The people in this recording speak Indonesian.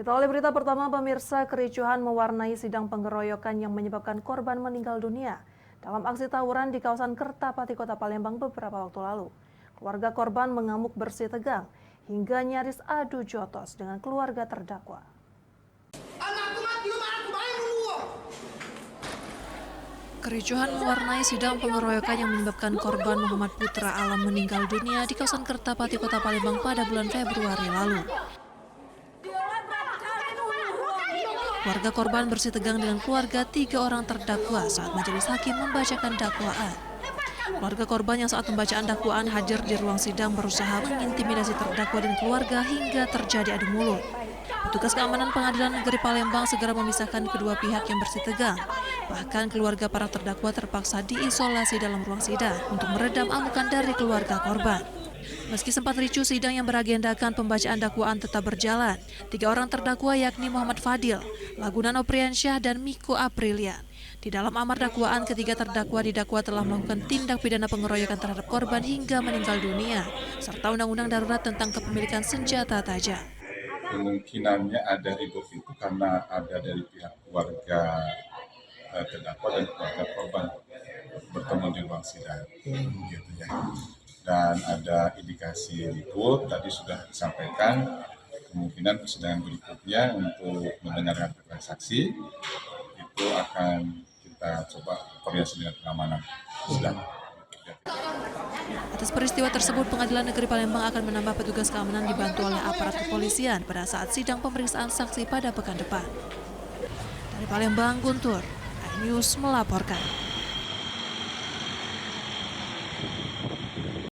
Kita awali berita pertama, pemirsa. Kericuhan mewarnai sidang pengeroyokan yang menyebabkan korban meninggal dunia dalam aksi tawuran di kawasan Kertapati, Kota Palembang beberapa waktu lalu. Keluarga korban mengamuk bersih tegang hingga nyaris adu jotos dengan keluarga terdakwa. Kericuhan mewarnai sidang pengeroyokan yang menyebabkan korban Muhammad Putra Alam meninggal dunia di kawasan Kertapati, Kota Palembang pada bulan Februari lalu. Keluarga korban bersih tegang dengan keluarga 3 orang terdakwa saat majelis hakim membacakan dakwaan. Keluarga korban yang saat pembacaan dakwaan hadir di ruang sidang berusaha mengintimidasi terdakwa dan keluarga hingga terjadi adu mulut. Petugas keamanan Pengadilan Negeri Palembang segera memisahkan kedua pihak yang bersih tegang. Bahkan keluarga para terdakwa terpaksa diisolasi dalam ruang sidang untuk meredam amukan dari keluarga korban. Meski sempat ricuh, sidang yang beragendakan pembacaan dakwaan tetap berjalan. 3 orang terdakwa yakni Muhammad Fadil, Lagunan Opriansyah, dan Miko Aprilian. Di dalam amar dakwaan, ketiga terdakwa didakwa telah melakukan tindak pidana pengeroyokan terhadap korban hingga meninggal dunia, serta undang-undang darurat tentang kepemilikan senjata tajam. Kemungkinannya ada ribut itu karena ada dari pihak keluarga terdakwa dan keluarga korban bertemu di ruang sidang, gitu ya. Dan ada indikasi ribut, tadi sudah disampaikan kemungkinan persidangan berikutnya untuk mendengarkan keterangan saksi itu akan kita coba koordinasi dengan pengamanan sidang. Atas peristiwa tersebut, Pengadilan Negeri Palembang akan menambah petugas keamanan dibantu oleh aparat kepolisian pada saat sidang pemeriksaan saksi pada pekan depan. Dari Palembang, Guntur, iNews melaporkan.